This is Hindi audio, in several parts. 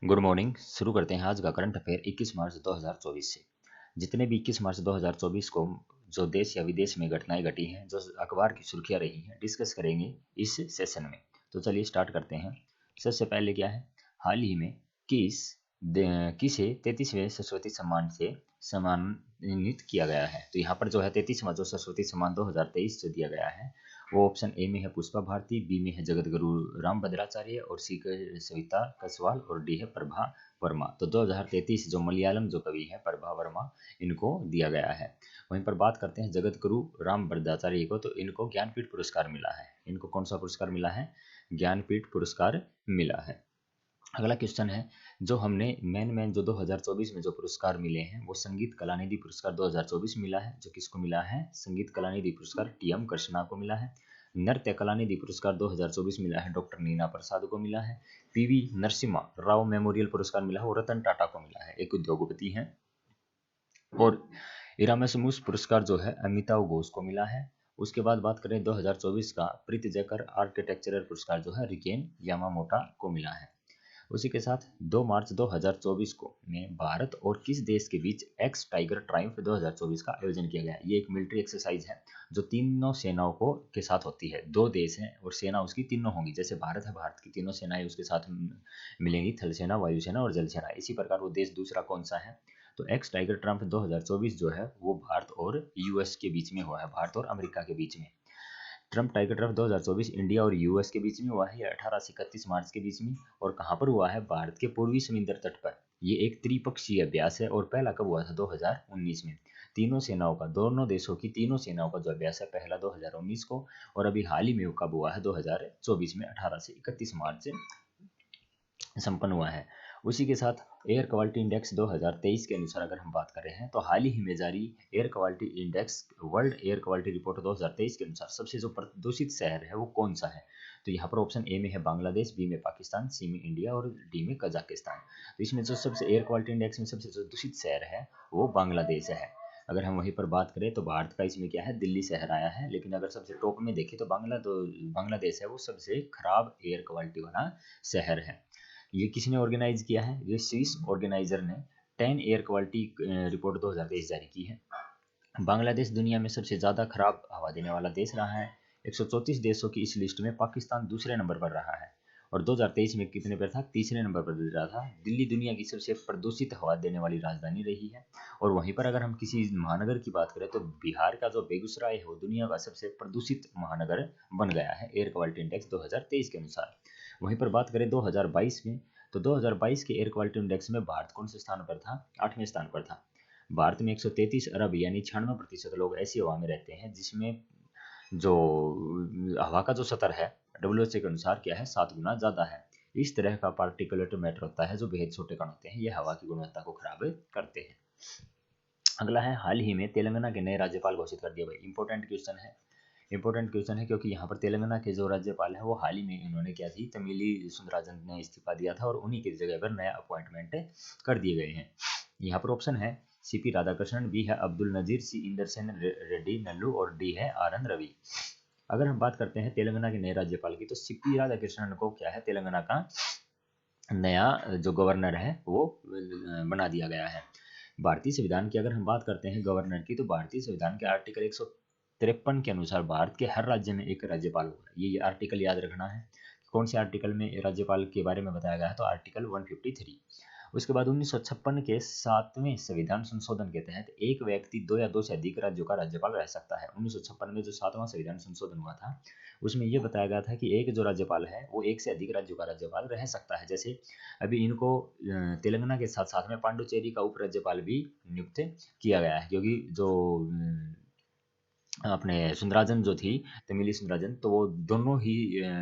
Good morning. शुरू करते हैं आज का करंट अफेयर 21 मार्च 2024 से। जितने भी 21 मार्च 2024 को जो देश या विदेश में घटनाएं घटी हैं, जो अखबार की सुर्खियां रही हैं, डिस्कस करेंगे इस सेशन में। तो चलिए स्टार्ट करते हैं। सबसे पहले क्या है, हाल ही में किसे 33वें सरस्वती सम्मान से सम्मानित किया गया है। तो यहाँ पर जो है 33वां जो सरस्वती सम्मान 2023 से दिया गया है, वो ऑप्शन ए में है पुष्पा भारती, बी में है जगत गुरु राम भद्राचार्य और सी के सविता कसवाल और डी है प्रभा वर्मा। तो 2033 जो मलयालम जो कवि है प्रभा वर्मा, इनको दिया गया है। वहीं पर बात करते हैं जगत गुरु राम भद्राचार्य को, तो इनको ज्ञानपीठ पुरस्कार मिला है। इनको कौन सा पुरस्कार मिला है? ज्ञानपीठ पुरस्कार मिला है। अगला क्वेश्चन है, जो हमने मेन जो 2024 में जो पुरस्कार मिले हैं, वो संगीत कलानिधि पुरस्कार 2024 मिला है। जो किसको मिला है? संगीत कलानिधि पुरस्कार टी.एम. कृष्णा को मिला है। नृत्य कलानिधि पुरस्कार 2024 मिला है, डॉक्टर नीना प्रसाद को मिला है। पीवी नरसिम्हा राव मेमोरियल पुरस्कार मिला है, और रतन टाटा को मिला है, एक उद्योगपति हैं। और इरामसमुस पुरस्कार जो है अमिताभ घोष को मिला है। उसके बाद बात करें 2024 का प्रीति जयकर आर्किटेक्चरल पुरस्कार जो है रिकेन यामामोटा को मिला है। उसी के साथ 2 मार्च 2024 को में भारत और किस देश के बीच एक्स टाइगर ट्रायम्फ 2024 का आयोजन किया गया। ये एक मिलिट्री एक्सरसाइज है जो तीनों सेनाओं को के साथ होती है। 2 देश हैं और सेना उसकी तीनों होंगी। जैसे भारत है, भारत की तीनों सेनाएं उसके साथ मिलेंगी, थल सेना, वायुसेना और जल सेना। इसी प्रकार वो देश दूसरा कौन सा है? तो एक्स टाइगर ट्रायम्फ 2024 जो है वो भारत और यूएस के बीच में हुआ है, भारत और अमेरिका के बीच में। ट्रम्प टाइगर ट्रम्प 2024 इंडिया और यूएस के बीच में हुआ है, 18 से 31 मार्च के बीच में। और कहाँ पर हुआ है? भारत के पूर्वी समुद्र तट पर। ये एक त्रिपक्षीय अभ्यास है और पहला कब हुआ था? 2019 में। तीनों सेनाओं का, दोनों देशों की तीनों सेनाओं का जो अभ्यास है, पहला 2019 को, और अभी हाल ही में कब हुआ है? 2024 में 18 से 31 मार्च संपन्न हुआ है। उसी के साथ एयर क्वालिटी इंडेक्स 2023 के अनुसार अगर हम बात कर रहे हैं, तो हाल ही में जारी air quality index world air quality report 2023 के अनुसार सबसे जो प्रदूषित शहर है वो कौन सा है? तो यहाँ पर ऑप्शन ए में है बांग्लादेश, बी में पाकिस्तान, सी में इंडिया और डी में कजाकिस्तान। तो इसमें जो सबसे एयर क्वालिटी इंडेक्स में सबसे जो दूषित शहर है वो बांग्लादेश है। अगर हम वहीं पर बात करें तो भारत का इसमें क्या है? दिल्ली शहर आया है। लेकिन अगर सबसे टॉप में देखें तो बांग्लादेश है, वो सबसे खराब एयर क्वालिटी वाला शहर है। ये किसने ऑर्गेनाइज किया है? ये स्विस ऑर्गेनाइजर ने 10 एयर क्वालिटी रिपोर्ट 2023 जारी की है। बांग्लादेश दुनिया में सबसे ज़्यादा खराब हवा देने वाला देश रहा है। 134 देशों की इस लिस्ट में पाकिस्तान दूसरे नंबर पर रहा है। और 2023 में कितने पर था? तीसरे नंबर पर रहा था। दिल्ली दुनिया की सबसे प्रदूषित हवा देने वाली राजधानी रही है। और वहीं पर अगर हम किसी महानगर की बात करें तो बिहार का जो बेगूसराय है वो दुनिया का सबसे प्रदूषित महानगर बन गया है एयर क्वालिटी इंडेक्स 2023 के अनुसार। वहीं पर बात करें 2022 में, तो 2022 के एयर क्वालिटी इंडेक्स में भारत कौन से स्थान पर था? 8वें स्थान पर था। भारत में 133 अरब यानी 96% लोग ऐसी हवा में रहते हैं जिसमें जो हवा का जो स्तर है डब्ल्यूएचओ के अनुसार क्या है? 7 गुना ज़्यादा है। इस तरह का पार्टिकुलेट मैटर होता है जो बेहद छोटे कण होते हैं, ये हवा की गुणवत्ता को खराब करते हैं। अगला है, हाल ही में तेलंगाना के नए राज्यपाल घोषित कर दिए। भाई इंपॉर्टेंट क्वेश्चन है, इंपॉर्टेंट क्वेश्चन है, क्योंकि यहाँ पर तेलंगाना के जो राज्यपाल है वो हाल ही में इन्होंने क्या थी, तमिली सुंदराजन ने इस्तीफा दिया था और उन्हीं की जगह पर नया अपॉइंटमेंट कर दिए गए हैं। यहाँ पर ऑप्शन है सीपी राधाकृष्णन, बी है अब्दुल नजीर, सी इंदरसेन रेड्डी नल्लू और डी है आर एन रवि। अगर हम बात करते हैं तेलंगाना के नए राज्यपाल की, तो सीपी राधाकृष्णन को क्या है, तेलंगाना का नया जो गवर्नर है वो बना दिया गया है। भारतीय संविधान की अगर हम बात करते हैं गवर्नर की, तो भारतीय संविधान के आर्टिकल 153 के अनुसार भारत के हर राज्य में एक राज्यपाल होगा। ये आर्टिकल याद रखना है। कौन से आर्टिकल में राज्यपाल के बारे में बताया गया है? तो आर्टिकल 153। उसके बाद 1956 के 7वें संविधान संशोधन के तहत एक व्यक्ति 2 या 2 से अधिक राज्यों का राज्यपाल रह सकता है। 1956 में जो 7वां संविधान संशोधन हुआ था, उसमें यह बताया गया था कि एक जो राज्यपाल है वो 1 से अधिक राज्यों का राज्यपाल रह सकता है। जैसे अभी इनको तेलंगाना के साथ साथ में पांडुचेरी का उपराज्यपाल भी नियुक्त किया गया है, क्योंकि जो अपने सुंदराजन जो थी, तमिली सुंदराजन, तो वो दोनों ही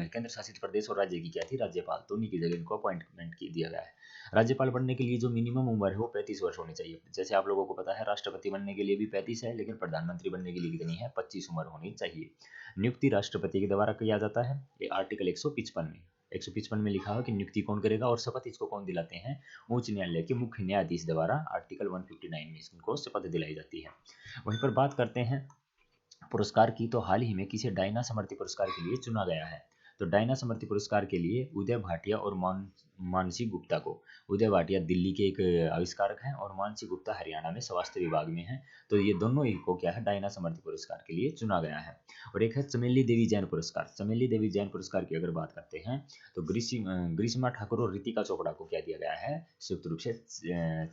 केंद्र शासित प्रदेश और राज्य की क्या थी? राज्यपाल। तो उन्हीं की जगह इनको अपॉइंटमेंट की दिया गया है। राज्यपाल बनने के लिए जो मिनिमम उम्र है वो 35 वर्ष होनी चाहिए। जैसे आप लोगों को पता है राष्ट्रपति बनने के लिए भी 35 है, लेकिन प्रधानमंत्री बनने के लिए कितनी है? 25 उम्र होनी चाहिए। नियुक्ति राष्ट्रपति के द्वारा किया जाता है, ये आर्टिकल 155 में। 155 में लिखा है कि नियुक्ति कौन करेगा और शपथ इसको कौन दिलाते हैं? उच्च न्यायालय के मुख्य न्यायाधीश द्वारा आर्टिकल 159 में इनको शपथ दिलाई जाती है। वहीं पर बात करते हैं पुरस्कार की, तो हाल ही में किसे डायना समर्थी पुरस्कार के लिए चुना गया है? तो डायना स्मृति पुरस्कार के लिए उदय भाटिया और मानसी गुप्ता को, उदय भाटिया दिल्ली के एक आविष्कारक हैं और मानसी गुप्ता हरियाणा में स्वास्थ्य विभाग में हैं, तो ये दोनों ही को क्या है डायना स्मृति पुरस्कार के लिए चुना गया है। और एक है चमेली देवी जैन पुरस्कार। चमेली देवी जैन पुरस्कार की अगर बात करते हैं तो ग्रीष्मा ठाकुर और रितिका चोपड़ा को क्या दिया गया है, संयुक्त रूप से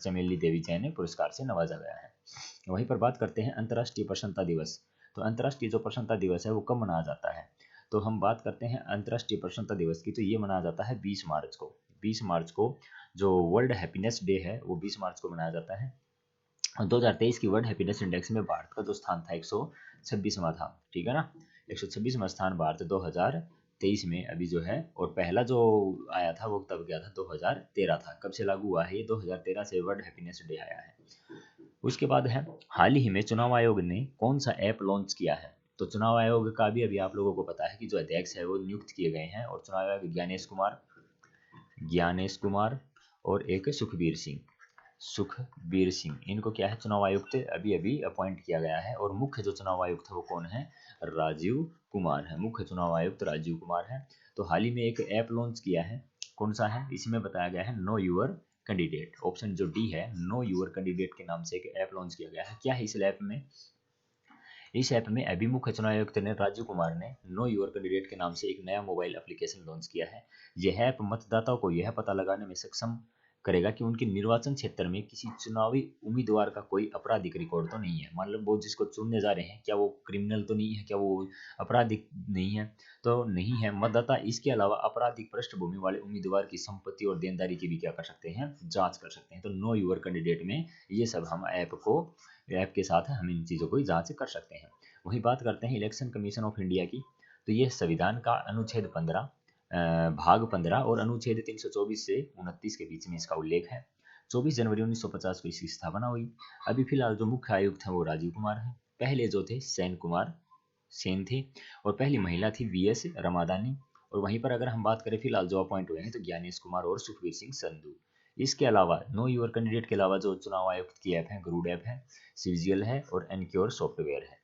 चमेली देवी जैन पुरस्कार से नवाजा गया है। वहीं पर बात करते हैं अंतर्राष्ट्रीय प्रसन्नता दिवस। तो अंतर्राष्ट्रीय जो प्रसन्नता दिवस है वो कब मनाया जाता है, तो हम बात करते हैं अंतर्राष्ट्रीय प्रसन्नता दिवस की, तो ये मनाया जाता है 20 मार्च को। 20 मार्च को जो वर्ल्ड हैप्पीनेस डे है वो 20 मार्च को मनाया जाता है। 2023 की वर्ल्ड हैप्पीनेस इंडेक्स में भारत का जो स्थान था 126वां था, ठीक है ना, 126वां स्थान भारत 2023 में अभी जो है, और पहला जो आया था वो तब गया था 2013 था। कब से लागू हुआ है ये, 2013 से वर्ल्ड हैप्पीनेस डे आया है। उसके बाद है हाल ही में चुनाव आयोग ने कौन सा ऐप लॉन्च किया है, तो चुनाव आयोग का भी अभी आप लोगों को पता है कि जो अध्यक्ष है वो नियुक्त किए गए हैं, और चुनाव आयोग ज्ञानेश कुमार और एक सुखबीर सिंह, इनको क्या है चुनाव आयुक्त अभी अभी अपॉइंट किया गया है। और मुख्य जो चुनाव आयुक्त है वो कौन है, राजीव कुमार है, मुख्य चुनाव आयुक्त राजीव कुमार है। तो हाल ही में एक ऐप लॉन्च किया है, कौन सा है, इसमें बताया गया है नो यूर कैंडिडेट, ऑप्शन जो डी है नो यूर कैंडिडेट के नाम से एक ऐप लॉन्च किया गया है। क्या है इस ऐप में, इस ऐप में अभी मुख्य चुनाव आयुक्त ने राजीव कुमार ने नो यूर कैंडिडेट के नाम से एक नया मोबाइल एप्लीकेशन लॉन्च किया है। यह ऐप मतदाताओं को यह पता लगाने में सक्षम करेगा कि उनके निर्वाचन क्षेत्र में किसी चुनावी उम्मीदवार का कोई आपराधिक रिकॉर्ड तो नहीं है, मतलब वो जिसको चुनने जा रहे हैं क्या वो क्रिमिनल तो नहीं है, क्या वो आपराधिक नहीं है, तो नहीं है मतदाता। इसके अलावा आपराधिक पृष्ठभूमि वाले उम्मीदवार की संपत्ति और देनदारी की भी क्या कर सकते हैं, जांच कर सकते हैं। तो नो यूर कैंडिडेट में ये सब हम ऐप के साथ हम इन चीज़ों को जांच कर सकते हैं। वहीं बात करते हैं इलेक्शन कमीशन ऑफ इंडिया की, तो ये संविधान का अनुच्छेद 15 भाग 15 और अनुच्छेद 324 से 29 के बीच में इसका उल्लेख है। 24 जनवरी 1950 को इसकी स्थापना हुई। अभी फिलहाल जो मुख्य आयुक्त है वो राजीव कुमार है, पहले जो थे सेन थे, और पहली महिला थी वीएस रमादानी। और वहीं पर अगर हम बात करें फिलहाल जो अपॉइंट हुए हैं तो ज्ञानेश कुमार और सुखबीर सिंह संधू। इसके अलावा नो यूर कैंडिडेट के अलावा जो चुनाव आयुक्त की ऐप है गरुड़ ऐप है, सिविजिल है और एनक्योर सॉफ्टवेयर है।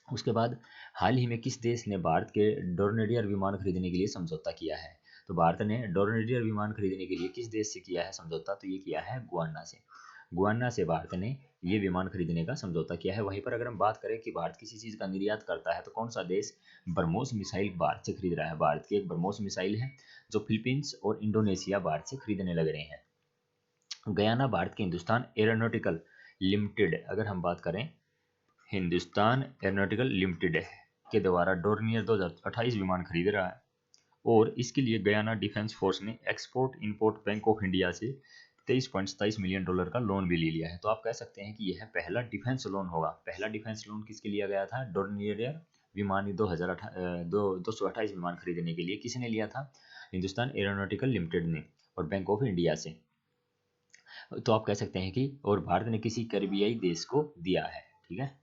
उसके बाद हाल ही में किस देश ने भारत के डोर्नियर विमान खरीदने के लिए समझौता किया है, तो भारत ने डोर्नियर विमान खरीदने के लिए किस देश से किया है समझौता, तो ये किया है गुआना से। गुआना से भारत ने ये विमान खरीदने का समझौता किया है। वहीं पर अगर हम बात करें कि भारत किसी चीज़ का निर्यात करता है तो कौन सा देश ब्रह्मोस मिसाइल भारत से खरीद रहा है, भारत की एक ब्रह्मोस मिसाइल है जो फिलीपींस और इंडोनेशिया भारत से खरीदने लग रहे हैं। गयाना भारत के हिंदुस्तान एरोनॉटिकल लिमिटेड, अगर हम बात करें हिंदुस्तान एरोनॉटिकल लिमिटेड के द्वारा डोर्नियर 2028 विमान खरीद रहा है, और इसके लिए गयाना डिफेंस फोर्स ने export import bank of India से $23.27 मिलियन का लोन भी ले लिया है। तो आप कह सकते हैं कि यह पहला डिफेंस लोन होगा। पहला डिफेंस लोन किसके लिया गया था, डोर्नियर विमान 228 विमान खरीदने के लिए किसने लिया था, हिंदुस्तान एरोनॉटिकल लिमिटेड ने और बैंक ऑफ इंडिया से। तो आप कह सकते हैं कि और भारत ने किसी कैरिबियाई देश को दिया है, ठीक है।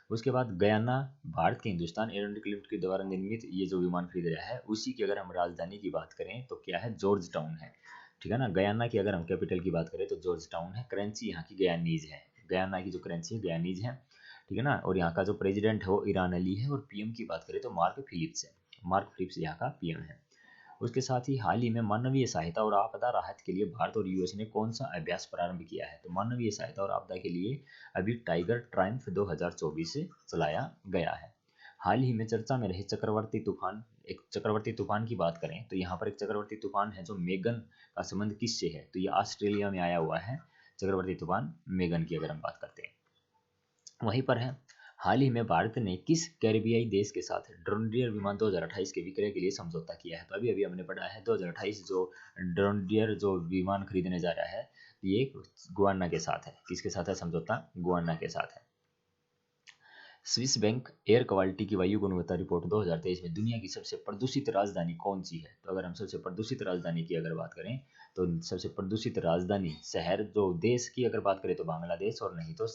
उसके बाद गयाना भारत के हिंदुस्तान एरोनॉटिकल लिमिटेड के द्वारा निर्मित ये जो विमान खरीद रहा है उसी की अगर हम राजधानी की बात करें तो क्या है, जॉर्ज टाउन है, ठीक है ना। गयाना की अगर हम कैपिटल की बात करें तो जॉर्ज टाउन है। करेंसी यहाँ की गयानीज है, गयाना की जो करेंसी है गयानीज है, ठीक है ना। और यहाँ का जो प्रेसिडेंट है वो ईरान अली है, और पीएम की बात करें तो मार्क फिलिप्स है, मार्क फिलिप्स यहाँ का पीएम है। उसके साथ ही हाल ही में मानवीय सहायता और आपदा राहत के लिए भारत और यूएस ने कौन सा अभ्यास प्रारंभ किया है, तो मानवीय सहायता और आपदा के लिए अभी टाइगर ट्रायम्फ 2024 से चलाया गया है। हाल ही में चर्चा में रहे चक्रवर्ती तूफान, एक चक्रवर्ती तूफान की बात करें तो यहाँ पर एक चक्रवर्ती तूफान है जो मेगन का संबंध किससे है, तो ये ऑस्ट्रेलिया में आया हुआ है चक्रवर्ती तूफान मेगन की अगर हम बात करते हैं। वहीं पर है हाल ही में भारत ने किस कैरिबियाई देश के साथ डोर्नियर विमान 2028 के विक्रय के लिए समझौता किया है, तो अभी अभी हमने पढ़ा है 2028 जो डोर्नियर जो विमान खरीदने जा रहा है ये गुआना के साथ है। किसके साथ है समझौता, गुआना के साथ है। स्विस बैंक एयर क्वालिटी की वायु गुणवत्ता रिपोर्ट 2023 में दुनिया की सबसे प्रदूषित राजधानी कौन सी है, तो अगर हम सबसे प्रदूषित राजधानी की अगर बात करें तो सबसे प्रदूषित राजधानी शहर जो देश की अगर बात करें तो बांग्लादेश, और नहीं तो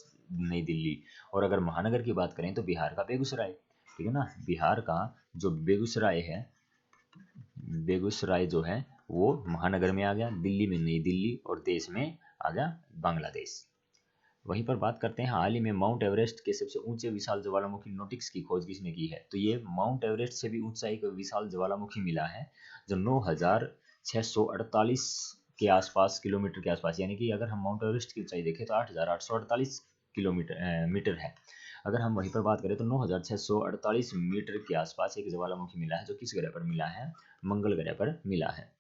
नई दिल्ली, और अगर महानगर की बात करें तो बिहार का बेगूसराय, ठीक है ना। बिहार का जो बेगूसराय है, बेगूसराय जो है वो महानगर में आ गया, दिल्ली में नई दिल्ली, और देश में आ गया बांग्लादेश। वहीं पर बात करते हैं हाल ही में माउंट एवरेस्ट के सबसे ऊंचे विशाल ज्वालामुखी नोटिक्स की खोज किसने की है। तो ये माउंट एवरेस्ट से भी ऊंचा एक विशाल ज्वालामुखी मिला है जो 9648 के आसपास किलोमीटर के आसपास, यानी कि अगर हम माउंट एवरेस्ट की ऊंचाई देखें तो 8848 किलोमीटर मीटर है। अगर हम वहीं पर बात करें तो 9648 मीटर के आसपास एक ज्वालामुखी मिला है जो किस ग्रह पर मिला है, मंगल ग्रह पर मिला है।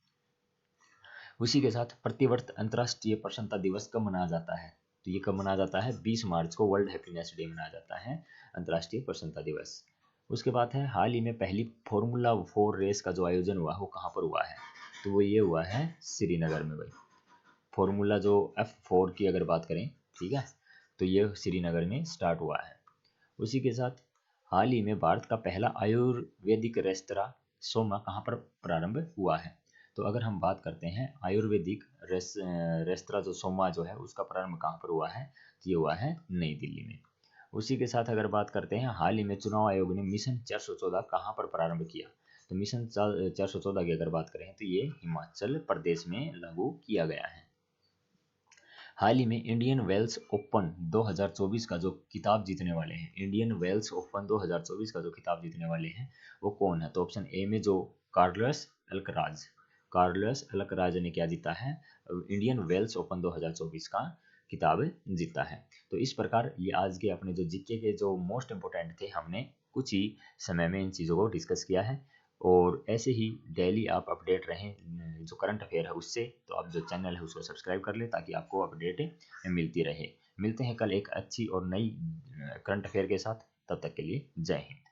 उसी के साथ प्रतिवर्ष अंतर्राष्ट्रीय प्रसन्नता दिवस कब मनाया जाता है। तो ये कब मनाया जाता है, 20 मार्च को वर्ल्ड हैप्पीनेस डे मनाया जाता है, अंतर्राष्ट्रीय प्रसन्नता दिवस। उसके बाद है हाल ही में पहली फॉर्मूला 4 रेस का जो आयोजन हुआ वो कहाँ पर हुआ है। तो वो ये हुआ है श्रीनगर में भाई। फॉर्मूला जो F4 की अगर बात करें, ठीक है, तो ये श्रीनगर में स्टार्ट हुआ है। उसी के साथ हाल ही में भारत का पहला आयुर्वेदिक रेस्तरा सोमा कहाँ पर प्रारंभ हुआ है। तो अगर हम बात करते हैं आयुर्वेदिक रेस्तरा जो सोमा जो है उसका प्रारंभ कहाँ पर हुआ है, तो ये हुआ है नई दिल्ली में। उसी के साथ अगर बात करते हैं हाल ही में चुनाव आयोग ने मिशन 414 कहाँ पर प्रारंभ किया। तो मिशन 414 की अगर बात करें तो ये हिमाचल प्रदेश में लागू किया गया है। हाल ही में इंडियन वेल्स ओपन 2024 का जो खिताब जीतने वाले हैं, इंडियन वेल्स ओपन 2024 का जो खिताब जीतने वाले हैं वो कौन है। तो ऑप्शन ए में जो कार्लोस अल्कराज ने क्या जीता है, इंडियन वेल्स ओपन 2024 का खिताब जीता है। तो इस प्रकार ये आज के अपने जो जीके के जो मोस्ट इंपोर्टेंट थे हमने कुछ ही समय में इन चीज़ों को डिस्कस किया है। और ऐसे ही डेली आप अपडेट रहें जो करंट अफेयर है उससे, तो आप जो चैनल है उसको सब्सक्राइब कर लें ताकि आपको अपडेट मिलती रहे। मिलते हैं कल एक अच्छी और नई करंट अफेयर के साथ, तब तक के लिए जय हिंद।